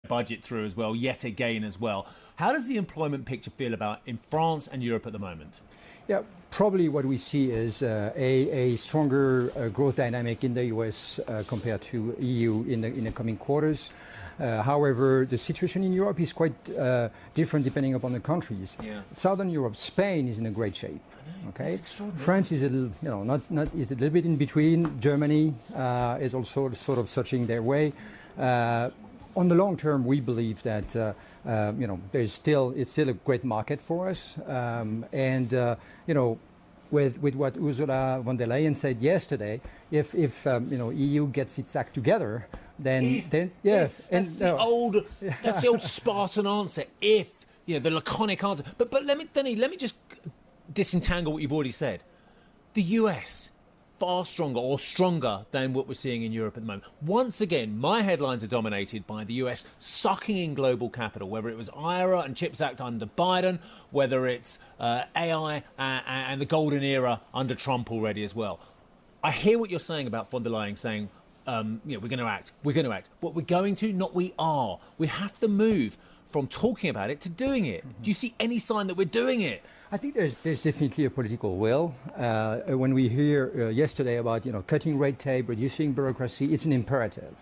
budget through as well, yet again as well. How does the employment picture feel about in France and Europe at the moment? Yeah, probably what we see is a stronger growth dynamic in the US compared to EU in the coming quarters. However, the situation in Europe is quite different depending upon the countries. Yeah. Southern Europe, Spain is in a great shape. Okay, France is a little, not is a little bit in between. Germany is also sort of searching their way. On the long term, we believe that it's still a great market for us, with what Ursula von der Leyen said yesterday, if EU gets its act together, then that's the old Spartan answer. If the laconic answer. But Denis, let me just disentangle what you've already said. The US, far stronger or stronger than what we're seeing in Europe at the moment. Once again, my headlines are dominated by the US sucking in global capital, whether it was IRA and CHIPS Act under Biden, whether it's AI and the golden era under Trump already as well. I hear what you're saying about von der Leyen saying, we're going to act. What we're going to, not we are. We have to move from talking about it to doing it. Mm-hmm. Do you see any sign that we're doing it? I think there's definitely a political will. When we hear yesterday about cutting red tape, reducing bureaucracy, it's an imperative.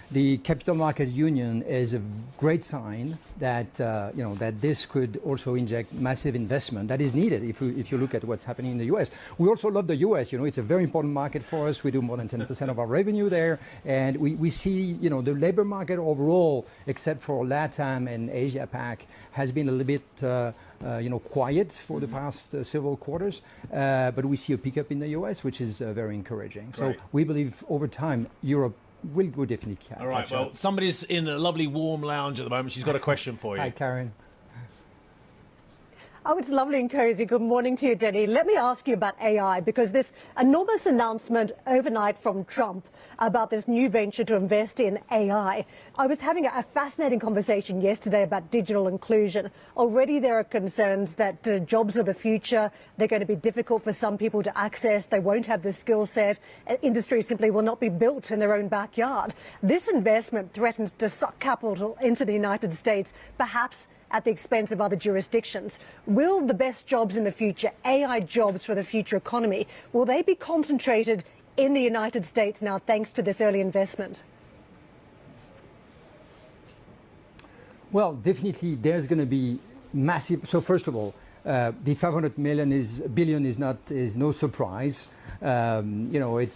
The Capital Markets Union is a great sign that that this could also inject massive investment that is needed. If you look at what's happening in the U.S., we also love the U.S. It's a very important market for us. We do more than 10% of our revenue there, and we see the labor market overall, except for LATAM and Asia Pac, has been a little bit quiet for the past several quarters, but we see a pickup in the U.S., which is very encouraging. So we believe over time Europe will definitely catch up. All right, well, somebody's in a lovely warm lounge at the moment. She's got a question for you. Hi, Karen. Oh, it's lovely and cozy. Good morning to you, Denis. Let me ask you about AI, because this enormous announcement overnight from Trump about this new venture to invest in AI. I was having a fascinating conversation yesterday about digital inclusion. Already there are concerns that jobs of the future, they're going to be difficult for some people to access. They won't have the skill set. Industry simply will not be built in their own backyard. This investment threatens to suck capital into the United States, perhaps at the expense of other jurisdictions. Will the best jobs in the future, AI jobs for the future economy, will they be concentrated in the United States now thanks to this early investment? Well, definitely there's going to be massive. So first of all, the 500 billion is no surprise. It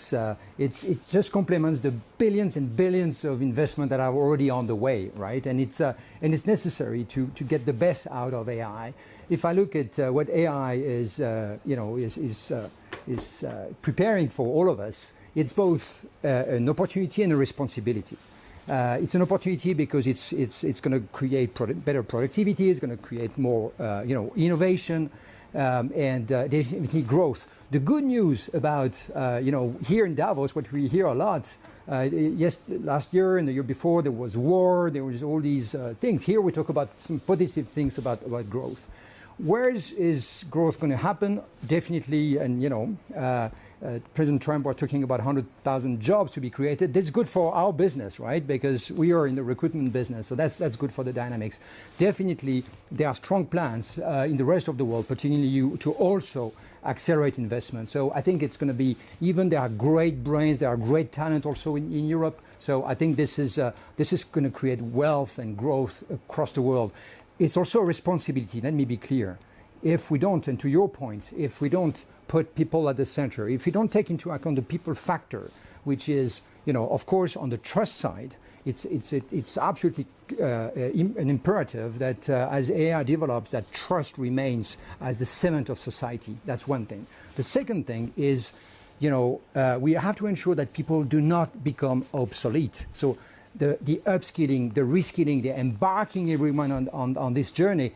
just complements the billions and billions of investment that are already on the way, right? And it's necessary to get the best out of AI. If I look at what AI is preparing for all of us, it's both an opportunity and a responsibility. It's an opportunity because it's going to create better productivity. It's going to create more innovation and definitely growth. The good news about here in Davos, what we hear a lot. Last year and the year before there was war. There was all these things. Here we talk about some positive things about growth. Where is growth going to happen? Definitely, and President Trump was talking about 100,000 jobs to be created. That's good for our business, right? Because we are in the recruitment business, so that's good for the dynamics. Definitely, there are strong plans in the rest of the world, particularly to also accelerate investment. So I think it's going to be, even there are great brains, there are great talent also in Europe. So I think this is going to create wealth and growth across the world. It's also a responsibility, let me be clear. If we don't, and to your point, if we don't put people at the center, if we don't take into account the people factor, which is, of course, on the trust side, it's absolutely an imperative that as AI develops, that trust remains as the cement of society. That's one thing. The second thing is, we have to ensure that people do not become obsolete. So the upskilling, the reskilling, the embarking everyone on this journey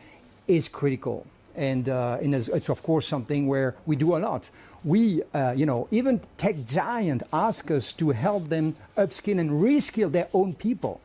is critical. And it's of course something where we do a lot. We, even tech giants ask us to help them upskill and reskill their own people.